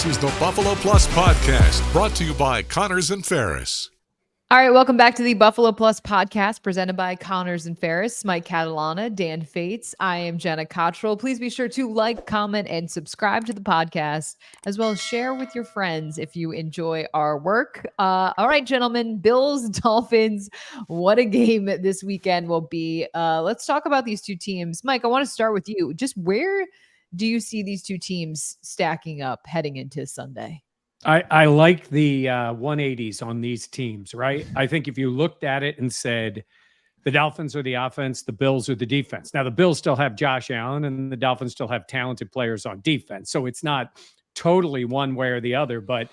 This is the Buffalo Plus Podcast, brought to you by Connors and Ferris. All right, welcome back to the Buffalo Plus Podcast, presented by Connors and Ferris. Mike Catalana, Dan Fates. I am Jenna Cottrell. Please be sure to like, comment, and subscribe to the podcast, as well as share with your friends if you enjoy our work. All right, gentlemen, Bills, Dolphins, what a game this weekend will be. Let's talk about these two teams. Mike, I want to start with you. Just where do you see these two teams stacking up heading into Sunday? I like the 180s on these teams, right? I think if you looked at it and said the Dolphins are the offense, the Bills are the defense. Now, the Bills still have Josh Allen and the Dolphins still have talented players on defense. So it's not totally one way or the other. But,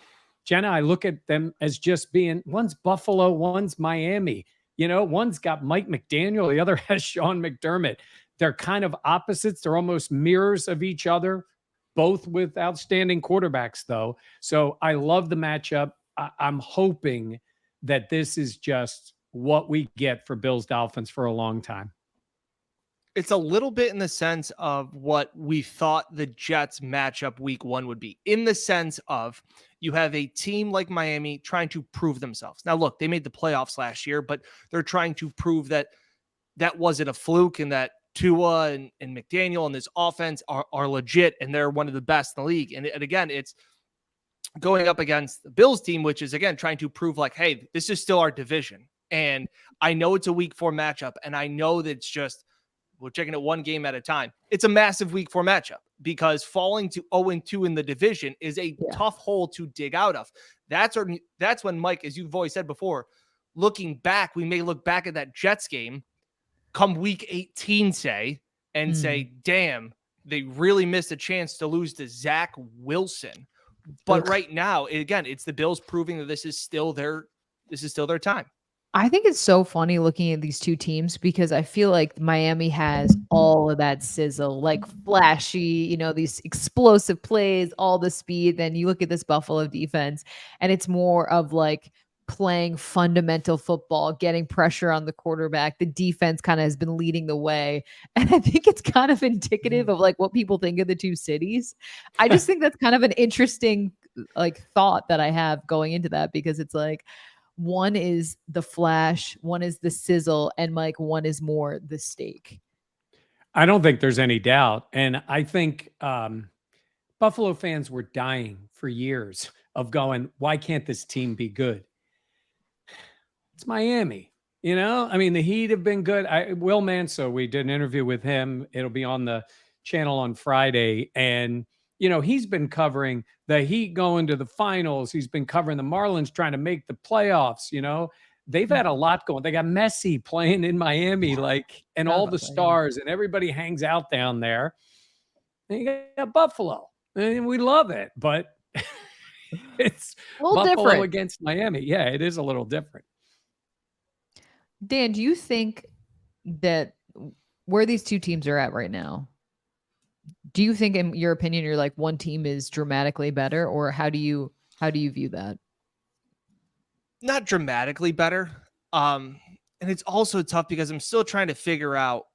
Jenna, I look at them as just being one's Buffalo, one's Miami. You know, one's got Mike McDaniel, the other has Sean McDermott. They're kind of opposites. They're almost mirrors of each other. Both with outstanding quarterbacks, though. So I love the matchup. I'm hoping that this is just what we get for Bills Dolphins for a long time. It's a little bit in the sense of what we thought the Jets matchup week one would be, in the sense of you have a team like Miami trying to prove themselves. Now, look, they made the playoffs last year, but they're trying to prove that that wasn't a fluke and that TUA and McDaniel and this offense are legit, and they're one of the best in the league. And again, it's going up against the Bills team, which is, again, trying to prove like, hey, this is still our division. And I know it's a week 4 matchup, and I know that it's just, we're checking it one game at a time. It's a massive week 4 matchup because falling to 0-2 in the division is a tough hole to dig out of. That's when, Mike, as you've always said before, looking back, we may look back at that Jets game come week 18, say, damn, they really missed a chance to lose to Zach Wilson. But right now, again, it's the Bills proving that this is still their time. I think it's so funny looking at these two teams because I feel like Miami has all of that sizzle, like flashy, you know, these explosive plays, all the speed. Then you look at this Buffalo defense and it's more of like playing fundamental football, getting pressure on the quarterback. The defense kind of has been leading the way. And I think it's kind of indicative of like what people think of the two cities. I just think that's kind of an interesting like thought that I have going into that, because it's like one is the flash, one is the sizzle, and like one is more the steak. I don't think there's any doubt. And I think Buffalo fans were dying for years of going, why can't this team be good? It's Miami, you know? I mean, the Heat have been good. Will Manso, we did an interview with him. It'll be on the channel on Friday. And, you know, he's been covering the Heat going to the finals. He's been covering the Marlins trying to make the playoffs, you know? They've had a lot going. They got Messi playing in Miami, like, and all the stars, and everybody hangs out down there. And you got Buffalo. And we love it, but it's Buffalo different against Miami. Yeah, it is a little different. Dan, do you think that where these two teams are at right now, do you think, in your opinion, you're like one team is dramatically better, or how do you view that? Not dramatically better. And it's also tough because I'm still trying to figure out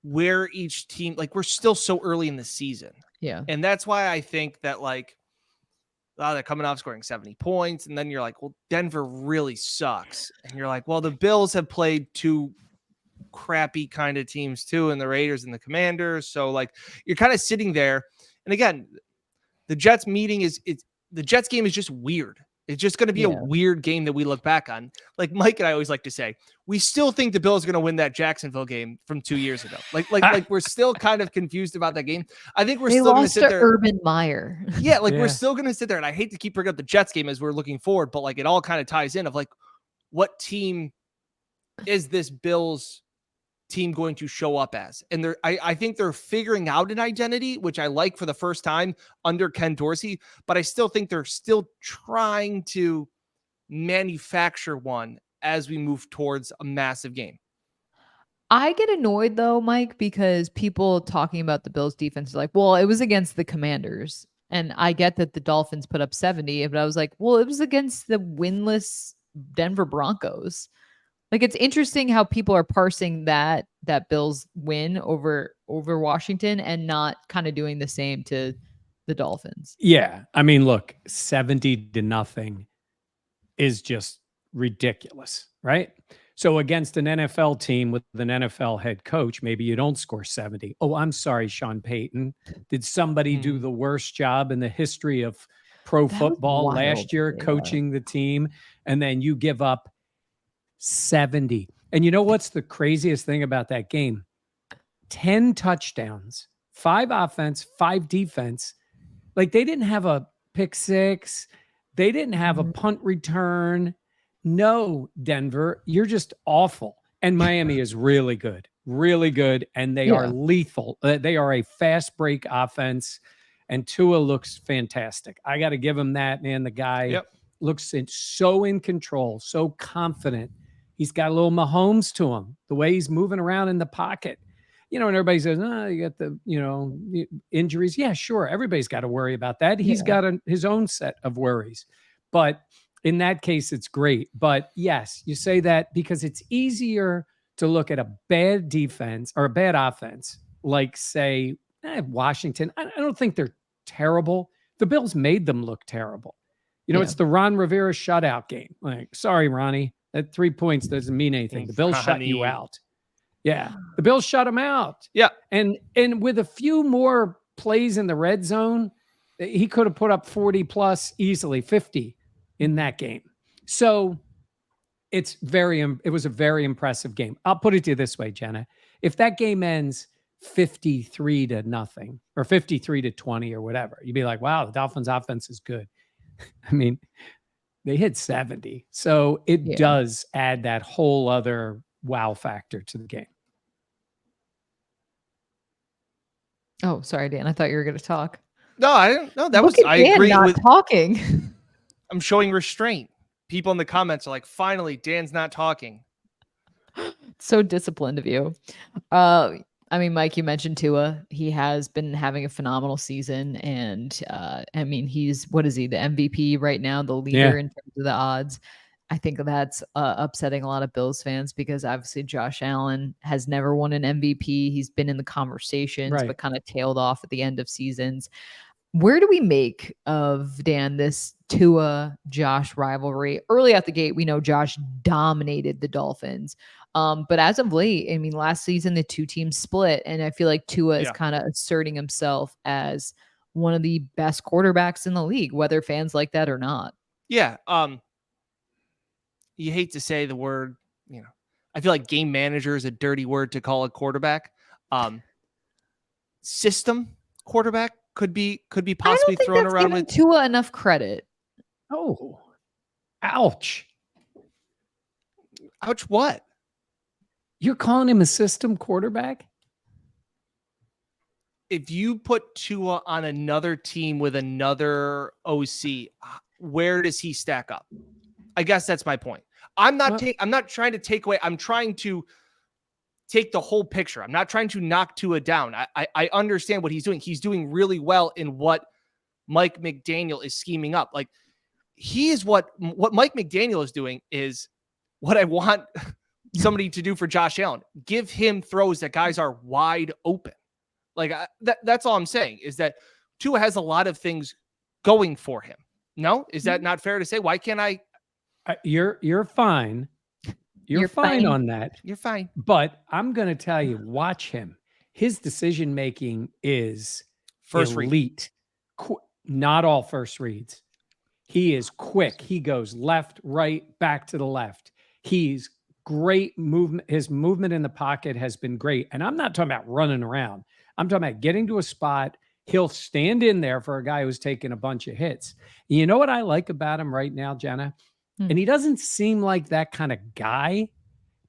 where each team, like, we're still so early in the season. Yeah. And that's why I think that, like, they're coming off scoring 70 points. And then you're like, well, Denver really sucks. And you're like, well, the Bills have played two crappy kind of teams too, and the Raiders and the Commanders. So, like, you're kind of sitting there. And again, the Jets game is just weird. It's just going to be a weird game that we look back on. Like Mike and I always like to say, we still think the Bills are going to win that Jacksonville game from 2 years ago. Like we're still kind of confused about that game. I think we're still going to sit there. Urban Meyer. Yeah, we're still going to sit there. And I hate to keep bringing up the Jets game as we're looking forward, but like it all kind of ties in of like, what team is this Bills team going to show up as? And I think they're figuring out an identity, which I like for the first time under Ken Dorsey, but I still think they're still trying to manufacture one as we move towards a massive game. I get annoyed though, Mike, because people talking about the Bills defense are like, well, it was against the Commanders. And I get that the Dolphins put up 70, but I was like, well, it was against the winless Denver Broncos. Like, it's interesting how people are parsing that Bills win over Washington and not kind of doing the same to the Dolphins. Yeah. I mean, look, 70-0 is just ridiculous, right? So against an NFL team with an NFL head coach, maybe you don't score 70. Oh, I'm sorry, Sean Payton. Did somebody do the worst job in the history of pro football last year coaching the team? And then you give up 70. And you know what's the craziest thing about that game? 10 touchdowns, 5 offense, 5 defense. Like, they didn't have a pick six. They didn't have a punt return. No, Denver, you're just awful. And Miami is really good, and they are lethal. They are a fast break offense, and Tua looks fantastic. I got to give him that, man. The guy looks so in control, so confident. He's got a little Mahomes to him, the way he's moving around in the pocket. You know, and everybody says, oh, you got the, injuries. Yeah, sure. Everybody's got to worry about that. He's got his own set of worries. But in that case, it's great. But yes, you say that because it's easier to look at a bad defense or a bad offense, like, say, Washington. I don't think they're terrible. The Bills made them look terrible. It's the Ron Rivera shutout game. Like, sorry, Ronnie, that 3 points doesn't mean anything. The Bills shut you out. Yeah, the Bills shut him out. Yeah, and with a few more plays in the red zone, he could have put up 40 plus easily, 50 in that game. So it was a very impressive game. I'll put it to you this way, Jenna. If that game ends 53-0 or 53-20 or whatever, you'd be like, wow, the Dolphins offense is good. I mean, they hit 70. So it does add that whole other wow factor to the game. Oh, sorry, Dan. I thought you were going to talk. No, I didn't. No, that Look was. at I Dan agree not with talking. I'm showing restraint. People in the comments are like, finally, Dan's not talking. So disciplined of you. I mean, Mike, you mentioned Tua. He has been having a phenomenal season. And I mean, what is he, the MVP right now, the leader in terms of the odds. I think that's upsetting a lot of Bills fans because obviously Josh Allen has never won an MVP. He's been in the conversations, but kind of tailed off at the end of seasons. Where do we make of, Dan, this Tua-Josh rivalry? Early out the gate, we know Josh dominated the Dolphins. But as of late, I mean, last season, the two teams split, and I feel like Tua is kind of asserting himself as one of the best quarterbacks in the league, whether fans like that or not. Yeah. You hate to say the word, I feel like game manager is a dirty word to call a quarterback. System quarterback could be possibly thrown around with Tua enough credit. Oh, ouch. Ouch. What? You're calling him a system quarterback? If you put Tua on another team with another OC, where does he stack up? I guess that's my point. I'm not trying to take away. I'm trying to take the whole picture. I'm not trying to knock Tua down. I understand what he's doing. He's doing really well in what Mike McDaniel is scheming up. Like, he is what Mike McDaniel is doing is what I want somebody to do for Josh Allen. Give him throws that guys are wide open. Like, that's all I'm saying is that Tua has a lot of things going for him. No, is that not fair to say? Why can't I? You're fine. You're fine on that. You're fine. But I'm going to tell you, watch him. His decision making is first elite. Not all first reads. He is quick. He goes left, right, back to the left. He's great movement. His movement in the pocket has been great. And I'm not talking about running around. I'm talking about getting to a spot. He'll stand in there for a guy who's taking a bunch of hits. You know what I like about him right now, Jenna? And he doesn't seem like that kind of guy.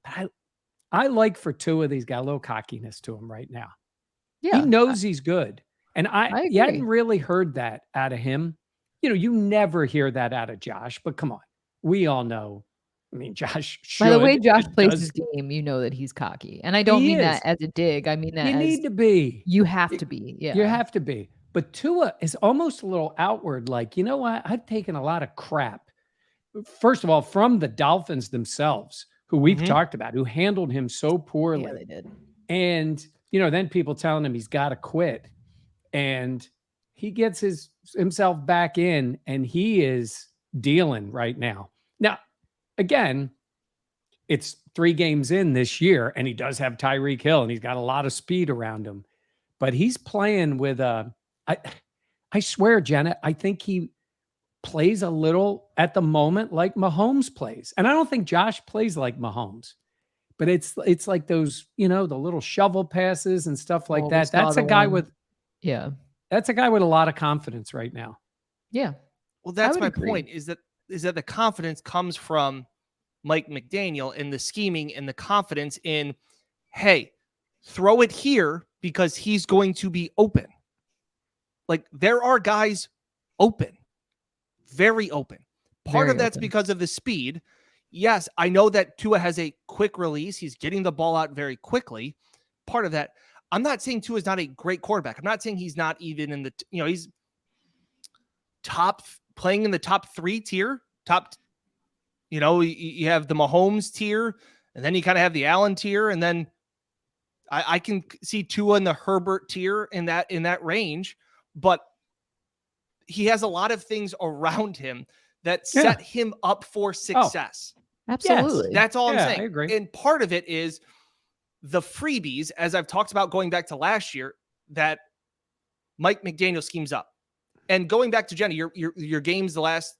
But I like for Tua that he's got a little cockiness to him right now. Yeah, he knows he's good. And you hadn't really heard that out of him. You never hear that out of Josh, but come on. We all know. I mean, Josh should. By the way Josh plays his game, you know that he's cocky. And I don't mean that as a dig. I mean that you need to be. You have to be. Yeah. You have to be. But Tua is almost a little outward. Like, you know what? I've taken a lot of crap. First of all, from the Dolphins themselves, who we've talked about, who handled him so poorly. Yeah, they did. And, then people telling him he's got to quit. And he gets himself back in, and he is dealing right now. Now, again, it's 3 games in this year, and he does have Tyreek Hill, and he's got a lot of speed around him. But he's playing with I swear, Jenna, I think he plays a little at the moment like Mahomes plays. And I don't think Josh plays like Mahomes. But it's like those, the little shovel passes and stuff like that. That's a guy with That's a guy with a lot of confidence right now. Yeah. Well, that's my point, is that the confidence comes from Mike McDaniel and the scheming and the confidence in, hey, throw it here because he's going to be open. Like, there are guys open, very open. Part of that's because of the speed. Yes, I know that Tua has a quick release. He's getting the ball out very quickly. Part of that. I'm not saying Tua is not a great quarterback. I'm not saying he's not even in the, he's playing in the top 3 tier. You have the Mahomes tier, and then you kind of have the Allen tier, and then I can see Tua in the Herbert tier in that range. But he has a lot of things around him that set him up for success. Absolutely. Yes, that's all I'm saying. I agree. And part of it is the freebies, as I've talked about going back to last year, that Mike McDaniel schemes up. And going back to Jenny, your games the last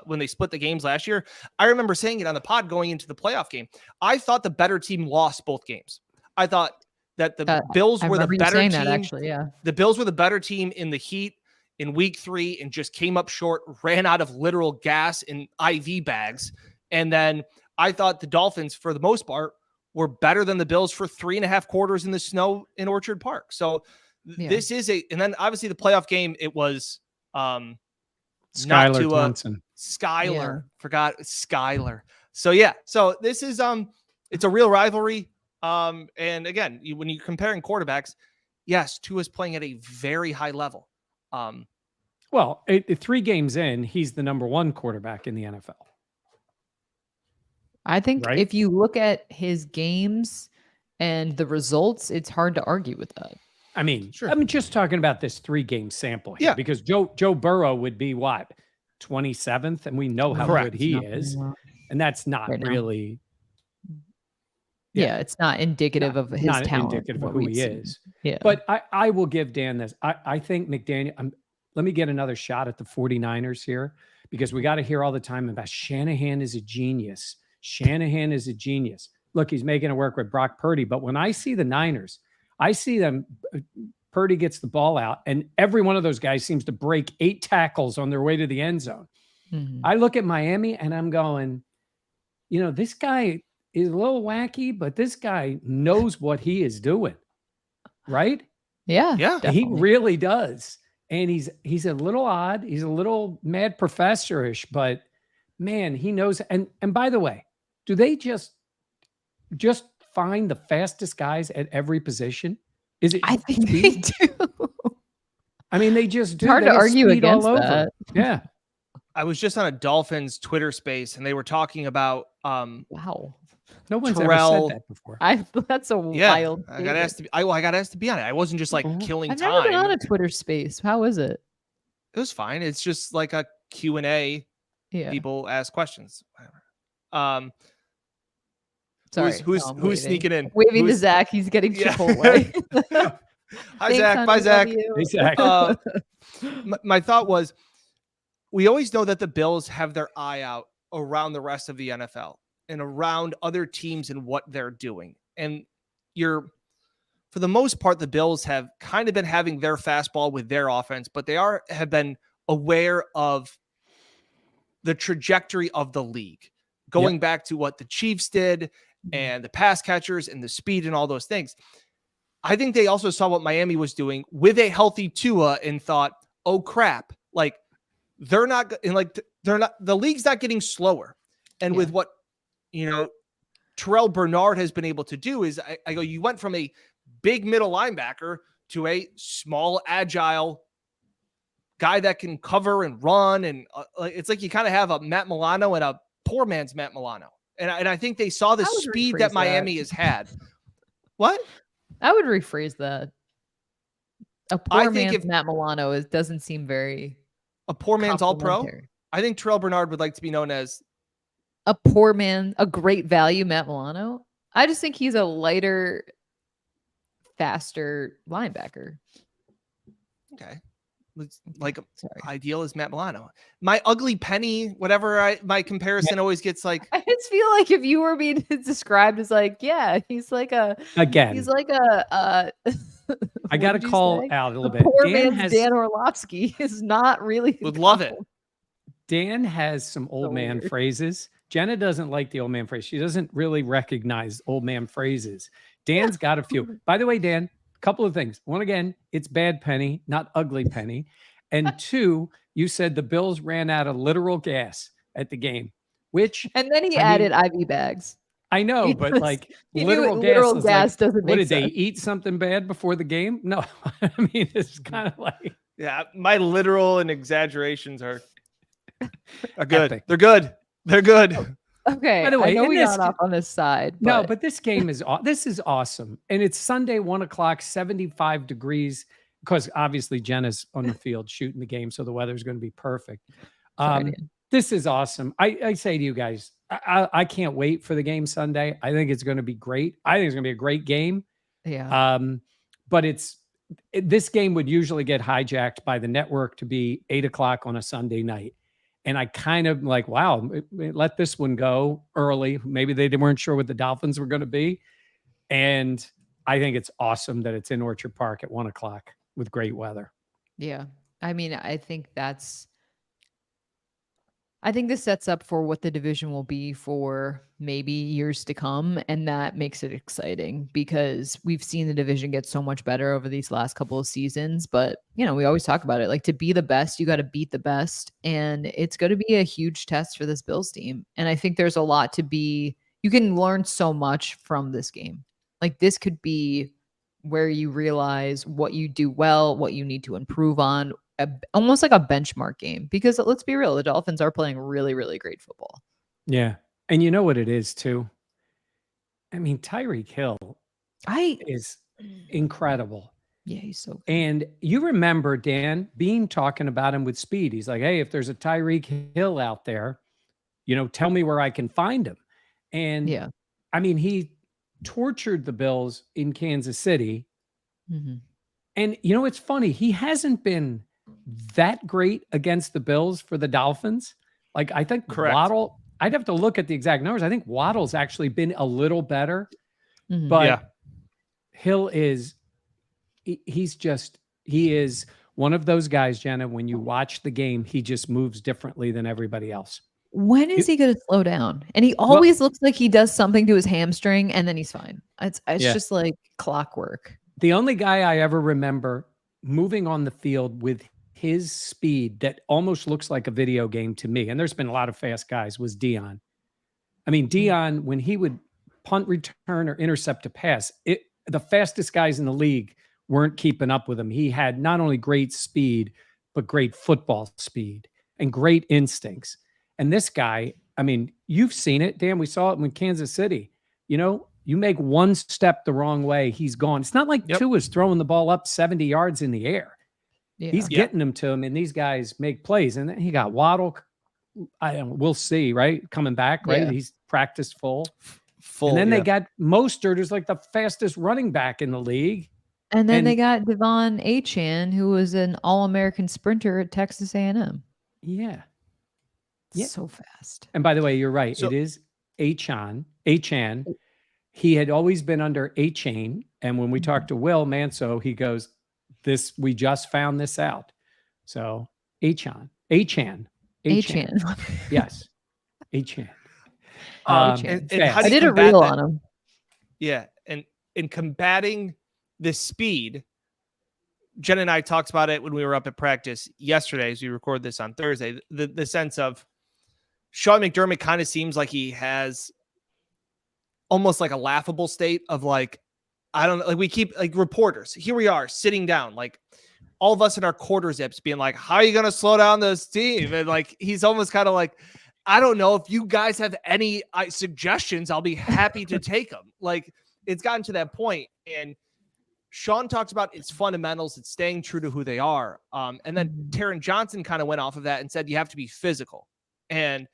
when they split the games last year, I remember saying it on the pod going into the playoff game. I thought the better team lost both games. I thought that the Bills were the better team. Actually, yeah. The Bills were the better team in the heat in week 3 and just came up short, ran out of literal gas in IV bags. And then I thought the Dolphins, for the most part, were better than the Bills for 3.5 quarters in the snow in Orchard Park. So this is and then obviously the playoff game, it was Skylar Thompson. Forgot Skylar. So this is it's a real rivalry. And again, when you're comparing quarterbacks, yes, Tua's playing at a very high level. Well, 3 games in, he's the number 1 quarterback in the NFL. I think if you look at his games and the results, it's hard to argue with that. I mean, sure. I'm just talking about this 3-game sample here, because Joe Burrow would be what, 27th, and we know how good he is, and that's not really. Yeah, it's not indicative of his talent. Not indicative of who he is. Yeah, but I will give Dan this. I think McDaniel. Let me get another shot at the 49ers here, because we got to hear all the time about Shanahan is a genius. Shanahan is a genius. Look, he's making it work with Brock Purdy. But when I see the Niners, I see them, Purdy gets the ball out, and every one of those guys seems to break 8 tackles on their way to the end zone. Mm-hmm. I look at Miami and I'm going, this guy is a little wacky, but this guy knows what he is doing. Right? Yeah. Definitely. He really does. And he's a little odd. He's a little mad professor-ish, but man, he knows. And by the way, do they just find the fastest guys at every position? Is it? I think they do. I mean, they just do. It's hard to argue against that. Yeah. I was just on a Dolphins Twitter space, and they were talking about wow. No one's Terrell, ever said that before. That's a wild. I got asked to be on it. I wasn't just like killing I've time. never been on a Twitter space. How is it? It was fine. It's just like a Q&A. Yeah. People ask questions. Sorry. Who's sneaking in? Waving to Zach. He's getting Chipotle. Hi, Zach. Bye, Zach. Hey, Zach. My thought was, we always know that the Bills have their eye out around the rest of the NFL and around other teams and what they're doing. And for the most part, the Bills have kind of been having their fastball with their offense, but they have been aware of the trajectory of the league, going back to what the Chiefs did and the pass catchers and the speed and all those things. I think they also saw what Miami was doing with a healthy Tua and thought, oh crap, like the league's not getting slower. And with what, Terrell Bernard has been able to do is I go, you went from a big middle linebacker to a small, agile guy that can cover and run. And it's like you kind of have a Matt Milano and a poor man's Matt Milano. And I think they saw the speed that Miami has had. What? I would rephrase that. A poor man's Matt Milano doesn't seem very a poor man's all pro. complimentary. I think Terrell Bernard would like to be known as A poor man, a great value Matt Milano. I just think he's a lighter, faster linebacker. okay. Like Sorry. ideal is Matt Milano. My ugly penny, whatever my comparison always gets like. I just feel like if you were being described as like, yeah, he's like a Again, I got to call out a little bit. Poor man's Dan Orlovsky is not really. Would love it. Dan has some old man phrases. Jenna doesn't like the old man phrase. She doesn't really recognize old man phrases. Dan's got a few. By the way, Dan, a couple of things. One, again, it's bad penny, not ugly penny. And two, you said the Bills ran out of literal gas at the game, which. And then he added IV bags. I know, but like literal gas doesn't make sense. What did they eat something bad before the game? No, I mean, it's kind of like. Yeah, my literal and exaggerations are good. Epic. They're good. They're good. Okay. By the way, I know we got off on this side. No, but this game is awesome. And it's Sunday, 1:00, 75 degrees, because obviously Jenna's on the field shooting the game. So the weather's going to be perfect. This is awesome. I say to you guys, I can't wait for the game Sunday. I think it's going to be great. I think it's going to be a great game. Yeah. But this game would usually get hijacked by the network to be 8:00 on a Sunday night. And I kind of like, wow, let this one go early. Maybe they weren't sure what the Dolphins were going to be. And I think it's awesome that it's in Orchard Park at 1:00 with great weather. Yeah. I mean, I think this sets up for what the division will be for maybe years to come. And that makes it exciting because we've seen the division get so much better over these last couple of seasons. But, we always talk about it. Like, to be the best, you got to beat the best. And it's going to be a huge test for this Bills team. And I think there's a lot you can learn so much from this game. Like, this could be where you realize what you do well, what you need to improve on. Almost like a benchmark game, because let's be real, the Dolphins are playing really, really great football. Yeah. And you know what it is too? I mean, Tyreek Hill is incredible. Yeah, he's so good. And you remember Dan Bean talking about him with speed. He's like, hey, if there's a Tyreek Hill out there, tell me where I can find him. And yeah, I mean, he tortured the Bills in Kansas City. Mm-hmm. And it's funny, he hasn't been that great against the Bills for the Dolphins. Like, I think Correct. Waddle, I'd have to look at the exact numbers. I think Waddle's actually been a little better, Mm-hmm. but Hill he is one of those guys, Jenna, when you watch the game, he just moves differently than everybody else. When is he going to slow down? And he always looks like he does something to his hamstring and then he's fine. It's just like clockwork. The only guy I ever remember moving on the field with his speed that almost looks like a video game to me, and there's been a lot of fast guys, was Dion. I mean, Dion, when he would punt, return, or intercept a pass, the fastest guys in the league weren't keeping up with him. He had not only great speed, but great football speed and great instincts. And this guy, I mean, you've seen it, Dan. We saw it in Kansas City. You make one step the wrong way, he's gone. It's not like Tua's throwing the ball up 70 yards in the air. Yeah. He's getting them to him, and these guys make plays. And then he got Waddle. We'll see, right? Coming back, right? Yeah. He's practiced full. And then they got Mostert, who's like the fastest running back in the league. And then they got Devon Achane, who was an All-American sprinter at Texas A&M. Yeah. So fast. And by the way, you're right. It is Achane. He had always been under Achane. And when we talked to Will Manso, he goes, we just found this out. So Achane. Yes. Achane. And how I do you did a combat reel that? on him. Yeah. And in combating this speed, Jen and I talked about it when we were up at practice yesterday, as we record this on Thursday, the sense of Sean McDermott kind of seems like he has almost like a laughable state of like, I don't know, like we keep like reporters, here we are sitting down, like all of us in our quarter zips being like, how are you going to slow down this team? And like, he's almost kind of like, I don't know, if you guys have any suggestions, I'll be happy to take them. Like, it's gotten to that point. And Sean talks about its fundamentals, it's staying true to who they are. And then Taron Johnson kind of went off of that and said, you have to be physical. And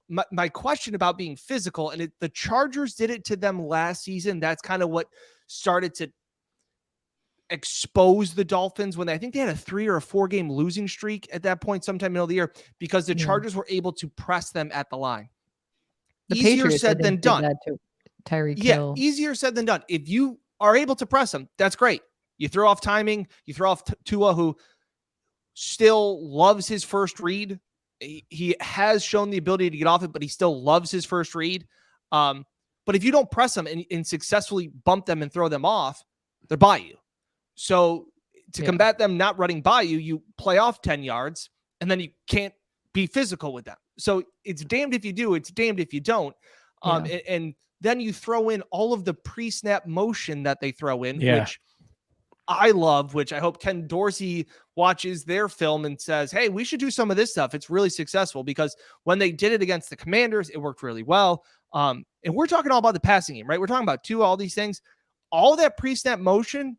my question about being physical, and the Chargers did it to them last season. That's kind of what started to expose the Dolphins when I think they had a 3 or a 4 game losing streak at that point, sometime middle of the year, because the Chargers were able to press them at the line. The Easier Patriots, said than done. Tyreek Hill. Easier said than done. If you are able to press them, that's great. You throw off timing, you throw off Tua, who still loves his first read. He has shown the ability to get off it, but he still loves his first read. But if you don't press them and successfully bump them and throw them off, they're by you. So to combat them not running by you, you play off 10 yards, and then you can't be physical with them. So it's damned if you do, it's damned if you don't. And then you throw in all of the pre-snap motion that they throw in, which I love, which I hope Ken Dorsey watches their film and says, hey, we should do some of this stuff. It's really successful, because when they did it against the Commanders, it worked really well. And we're talking all about the passing game, right? We're talking about Tua, all these things. All that pre-snap motion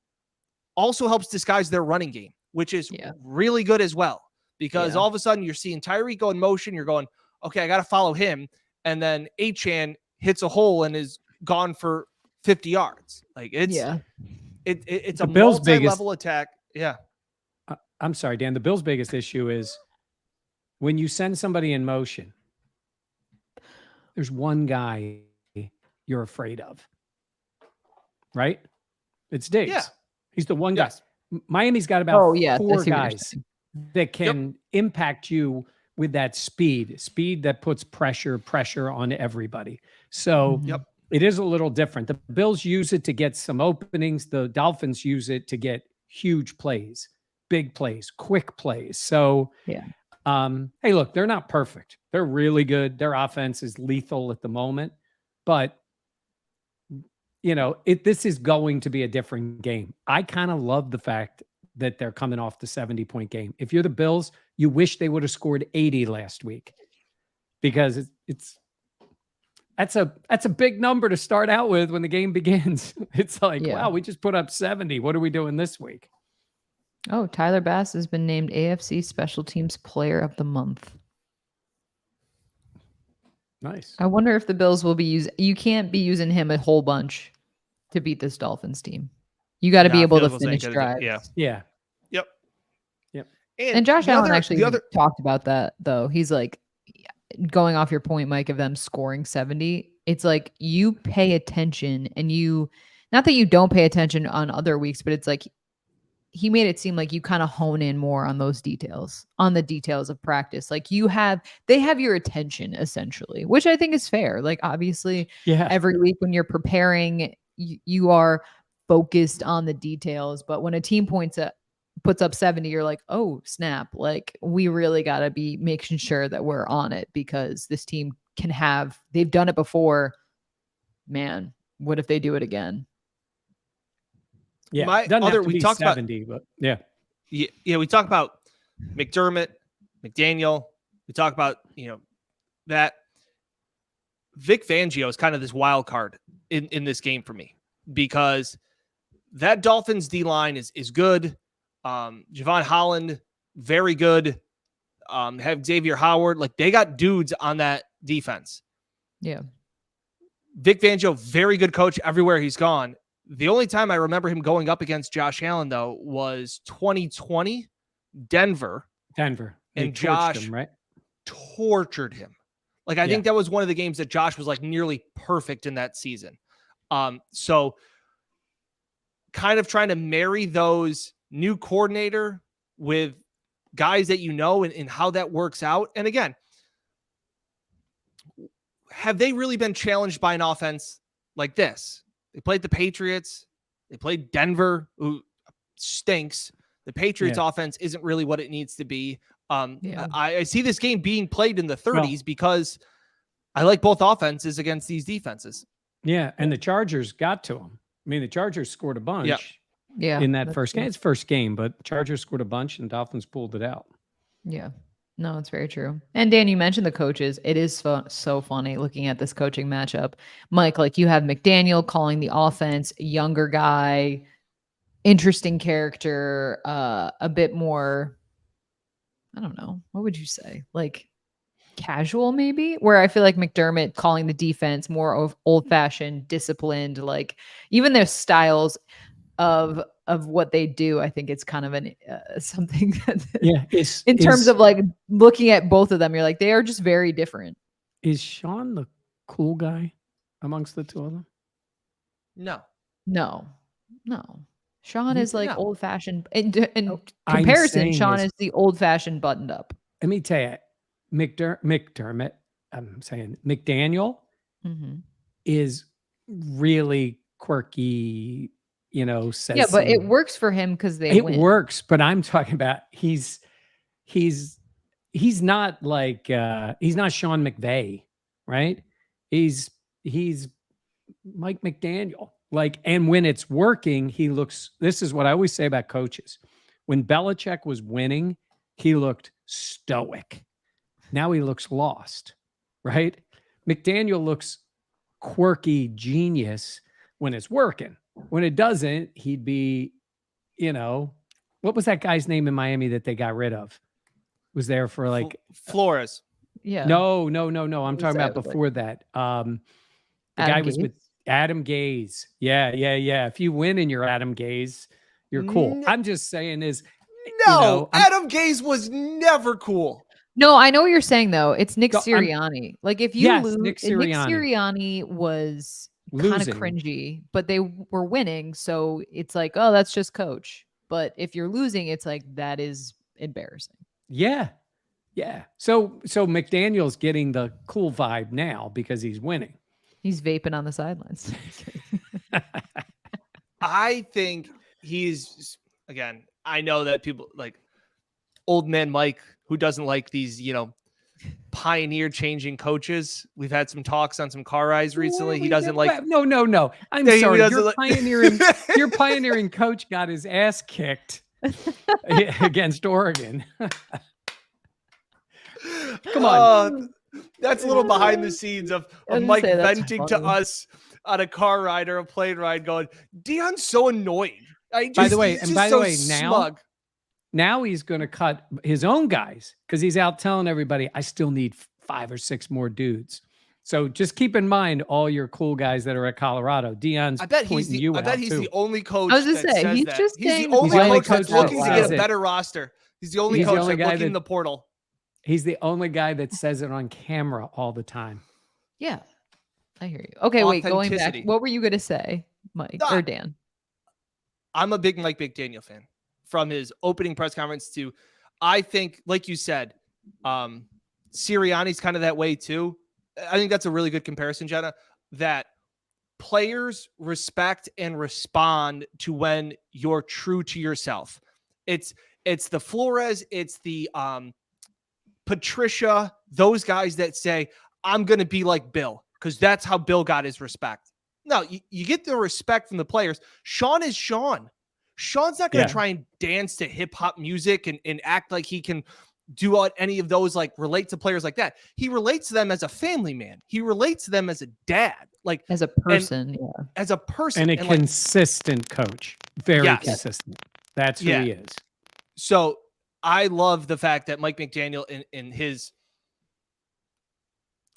also helps disguise their running game, which is really good as well, because all of a sudden you're seeing Tyreek go in motion. You're going, okay, I got to follow him. And then Achane hits a hole and is gone for 50 yards. Like it's a Bills' multi-level attack. Yeah. I'm sorry, Dan. The Bills' biggest issue is when you send somebody in motion, there's one guy you're afraid of, right? It's Diggs. Yeah. He's the one guy. Miami's got about 4 guys that can impact you with that speed that puts pressure on everybody. So it is a little different. The Bills use it to get some openings. The Dolphins use it to get huge plays, big plays, quick plays. So, hey, look, they're not perfect. They're really good. Their offense is lethal at the moment, but this is going to be a different game. I kind of love the fact that they're coming off the 70-point game. If you're the Bills, you wish they would have scored 80 last week, because that's a big number to start out with when the game begins. It's like, wow, we just put up 70. What are we doing this week? Oh, Tyler Bass has been named AFC Special Teams Player of the Month. Nice. I wonder if the Bills will be you can't be using him a whole bunch to beat this Dolphins team. You got to be able to finish drives. Yeah. Yep. And Josh Allen actually talked about that, though. He's like, going off your point, Mike, of them scoring 70, it's like you pay attention, and not that you don't pay attention on other weeks, but it's like he made it seem like you kind of hone in more on those details, on the details of practice. Like they have your attention essentially, which I think is fair. Like obviously every week when you're preparing, you are focused on the details, but when a team puts up 70, you're like, oh snap. Like we really got to be making sure that we're on it, because this team they've done it before, man. What if they do it again? Yeah, we talked 70, but we talk about McDermott, McDaniel. We talk about that Vic Fangio is kind of this wild card in this game for me, because that Dolphins D line is good. Javon Holland, very good. Have Xavier Howard, like they got dudes on that defense. Yeah, Vic Fangio, very good coach everywhere he's gone. The only time I remember him going up against Josh Allen, though, was 2020, Denver. And Josh tortured him. Like, I think that was one of the games that Josh was like nearly perfect in that season. So kind of trying to marry those new coordinator with guys that and how that works out. And again, have they really been challenged by an offense like this? They played the Patriots. They played Denver, who stinks. The Patriots offense isn't really what it needs to be. I see this game being played in the 30s because I like both offenses against these defenses. Yeah, and the Chargers got to them. I mean, the Chargers scored a bunch in that first game. It's first game, but the Chargers scored a bunch and Dolphins pulled it out. Yeah. No, it's very true. And Dan, you mentioned the coaches. It is so funny looking at this coaching matchup. Mike, like you have McDaniel calling the offense, younger guy, interesting character, a bit more, I don't know, what would you say? Like casual maybe, where I feel like McDermott calling the defense more of old-fashioned, disciplined, like even their styles of what they do, I think it's kind of an something that in terms of like looking at both of them, you're like, they are just very different. Is Sean the cool guy amongst the two of them? No. Sean is like No. old-fashioned. In I'm comparison, saying Sean is- is the old-fashioned buttoned up. Let me tell you, McDermott, I'm saying McDaniel Mhm. is really quirky, says Yeah, but it some- works for him because they it win. works, but I'm talking about he's not like he's not Sean McVay, right? He's Mike McDaniel. Like, and when it's working, he looks, this is what I always say about coaches. When Belichick was winning, he looked stoic. Now he looks lost, right? McDaniel looks quirky genius when it's working. When it doesn't, he'd be, what was that guy's name in Miami that they got rid of? Was there for like Flores. Yeah. No. I'm talking about before that. The guy was with Adam Gase. Yeah. If you win and you're Adam Gase, you're cool. I'm just saying is Adam Gase was never cool. No, I know what you're saying though. It's Nick Sirianni. Like if you lose, Nick Sirianni was kind of cringy, but they were winning, so it's like, oh, that's just coach. But if you're losing, it's like that is embarrassing. Yeah. So McDaniel's getting the cool vibe now because he's winning. He's vaping on the sidelines. I think he's, again, I know that people like old man Mike, who doesn't like these, pioneer changing coaches. We've had some talks on some car rides recently. He doesn't like. No. I'm sorry. Your pioneering coach got his ass kicked against Oregon. Come on. That's a little behind the scenes of Mike venting to us on a car ride or a plane ride going, Deion's so annoying. By the way, now he's going to cut his own guys because he's out telling everybody, I still need 5 or 6 more dudes. So just keep in mind all your cool guys that are at Colorado. Deion's pointing you out. I bet he's the only coach. I was just saying, he's the only coach that's looking to get a better roster. He's the only coach that's looking in the portal. He's the only guy that says it on camera all the time. Yeah, I hear you. Okay, wait, going back. What were you going to say, Mike or Dan? I'm a big Mike McDaniel fan. From his opening press conference to, I think, like you said, Sirianni's kind of that way too. I think that's a really good comparison, Jenna, that players respect and respond to when you're true to yourself. It's the Flores, it's the Patricia, those guys that say, I'm going to be like Bill, because that's how Bill got his respect. No, you get the respect from the players. Sean is Sean. Sean's not going to try and dance to hip hop music and act like he can do any of those, like relate to players like that. He relates to them as a family man. He relates to them as a dad, like as a person, as a person, and a consistent coach, very consistent. That's who he is. So I love the fact that Mike McDaniel in his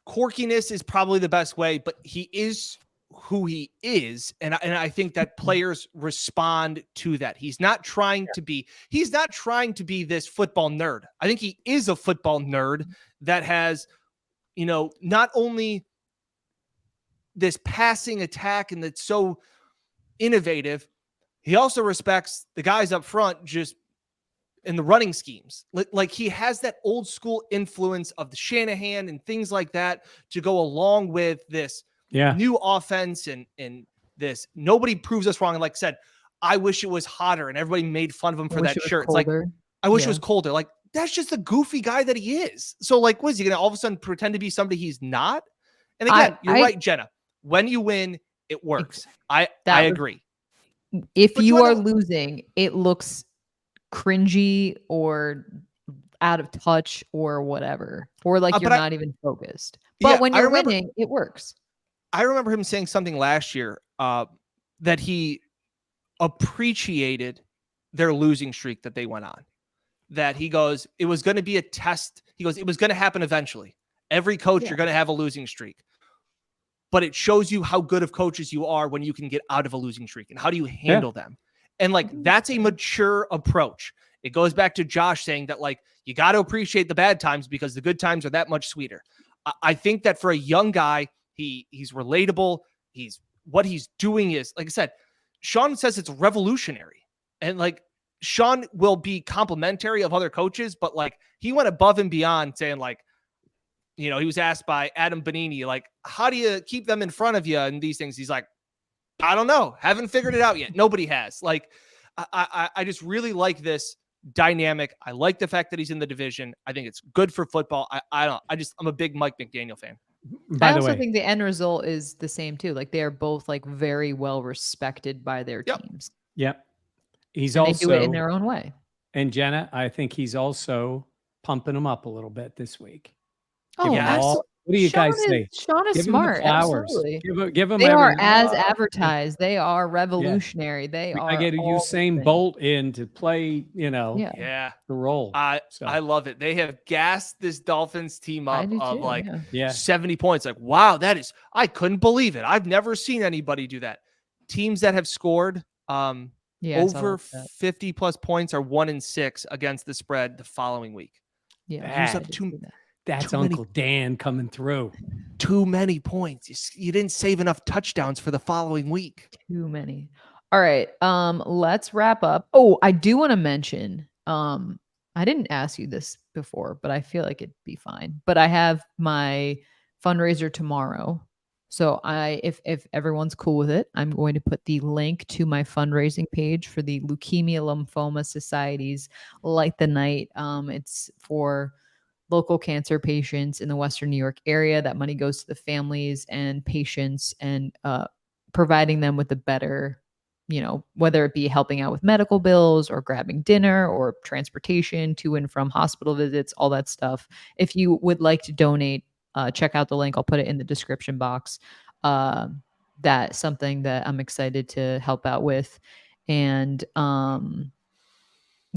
quirkiness is probably the best way, but he is who he is, and I think that players respond to that. He's not trying to be this football nerd. I think he is a football nerd that has, not only this passing attack and that's so innovative, he also respects the guys up front just in the running schemes. Like he has that old school influence of the Shanahan and things like that to go along with this new offense and this. Nobody proves us wrong. And like I said, I wish it was hotter, and everybody made fun of him for that shirt. It's like, I wish it was colder. Like, that's just the goofy guy that he is. So like, what is he going to all of a sudden pretend to be somebody he's not? And again, you're right, Jenna. When you win, it works. I agree. If you are losing, it looks cringy or out of touch or whatever, or like you're not even focused. But when you're winning, it works. I remember him saying something last year that he appreciated their losing streak that they went on. That he goes, it was going to be a test. He goes, it was going to happen eventually. Every coach, you're going to have a losing streak. But it shows you how good of coaches you are when you can get out of a losing streak and how do you handle them. And like, that's a mature approach. It goes back to Josh saying that like, you got to appreciate the bad times because the good times are that much sweeter. I think that for a young guy, he's relatable. What he's doing is, like I said, Sean says it's revolutionary. And like, Sean will be complimentary of other coaches, but like he went above and beyond saying like, he was asked by Adam Bonini, like, how do you keep them in front of you and these things? He's like, I don't know. Haven't figured it out yet. Nobody has. Like, I just really like this dynamic. I like the fact that he's in the division. I think it's good for football. I'm a big Mike McDaniel fan. I also think the end result is the same too. Like they are both like very well respected by their teams. Yep. They do it in their own way. And Jenna, I think he's also pumping them up a little bit this week. Oh, yeah. What do you guys say? Sean is smart. Absolutely. Give them. They are as advertised. They are revolutionary. I get to use Usain Bolt in to play, the role. I love it. They have gassed this Dolphins team up of 70 points. Like, wow, I couldn't believe it. I've never seen anybody do that. Teams that have scored over 50 plus points are 1-6 against the spread the following week. Yeah. That's Uncle Dan coming through. Too many points. You didn't save enough touchdowns for the following week. Too many. All right. Let's wrap up. Oh, I do want to mention, I didn't ask you this before, but I feel like it'd be fine. But I have my fundraiser tomorrow. So if everyone's cool with it, I'm going to put the link to my fundraising page for the Leukemia Lymphoma Society's Light the Night. It's for local cancer patients in the Western New York area. That money goes to the families and patients and providing them with a better, whether it be helping out with medical bills or grabbing dinner or transportation to and from hospital visits, all that stuff. If you would like to donate, check out the link. I'll put it in the description box. That's something that I'm excited to help out with. And I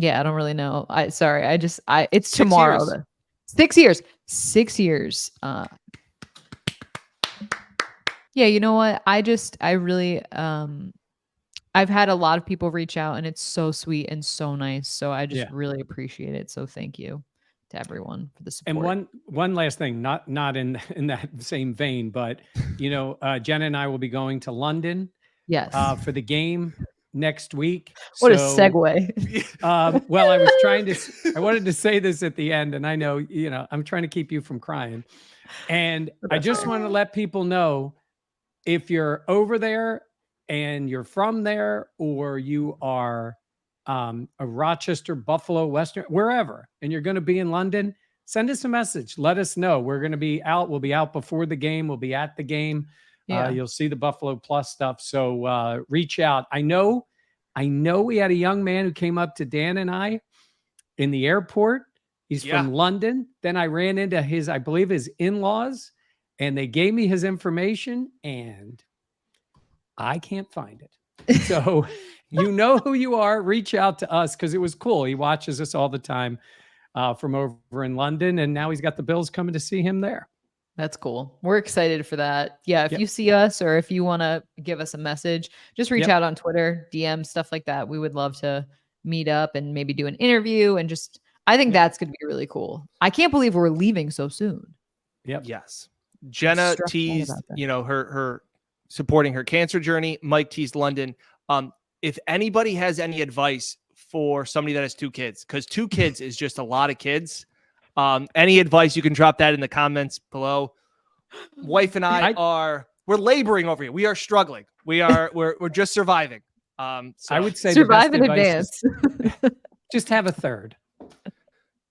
don't really know. It's tomorrow. 6 years. 6 years. You know what? I really, I've had a lot of people reach out and it's so sweet and so nice. So I just really appreciate it. So thank you to everyone for the support. And one last thing, not in that same vein, but Jenna and I will be going to London for the game next week. What a segue. Well, I wanted to say this at the end, and I know, I'm trying to keep you from crying. And I just want to let people know, if you're over there and you're from there, or you are a Rochester, Buffalo, Western, wherever, and you're going to be in London, send us a message. Let us know. We're going to be out. We'll be out before the game. We'll be at the game. You'll see the Buffalo Plus stuff. So reach out. I know we had a young man who came up to Dan and I in the airport. He's from London. Then I ran into his in-laws, and they gave me his information, and I can't find it. So you know who you are. Reach out to us, because it was cool. He watches us all the time from over in London, and now he's got the Bills coming to see him there. That's cool. We're excited for that. Yeah. If you see us, or if you want to give us a message, just reach out on Twitter, DM, stuff like that. We would love to meet up and maybe do an interview. And I think that's going to be really cool. I can't believe we're leaving so soon. Yep. Yes. Jenna teased, her supporting her cancer journey. Mike teased London. If anybody has any advice for somebody that has 2 kids, because 2 kids is just a lot of kids. Any advice, you can drop that in the comments below. Wife and we're laboring over here. We are struggling. We're just surviving. So I would say survive in advance. Just have a third.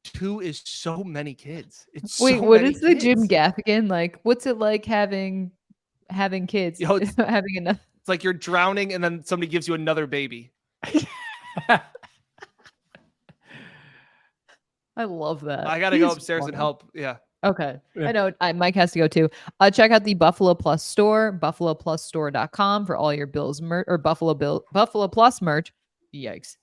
2 is so many kids. What is the Jim Gaffigan like? What's it like having kids? Having enough. It's like you're drowning and then somebody gives you another baby. I love that. I got to go upstairs and help. Yeah. Okay. Yeah. I know Mike has to go too. Check out the Buffalo Plus store, buffaloplusstore.com for all your Bills merch or Buffalo Plus merch. Yikes.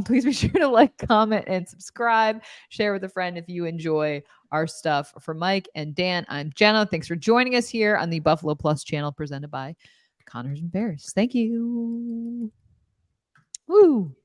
Please be sure to like, comment, and subscribe. Share with a friend if you enjoy our stuff. For Mike and Dan, I'm Jenna. Thanks for joining us here on the Buffalo Plus channel presented by Connors and Bears. Thank you. Woo.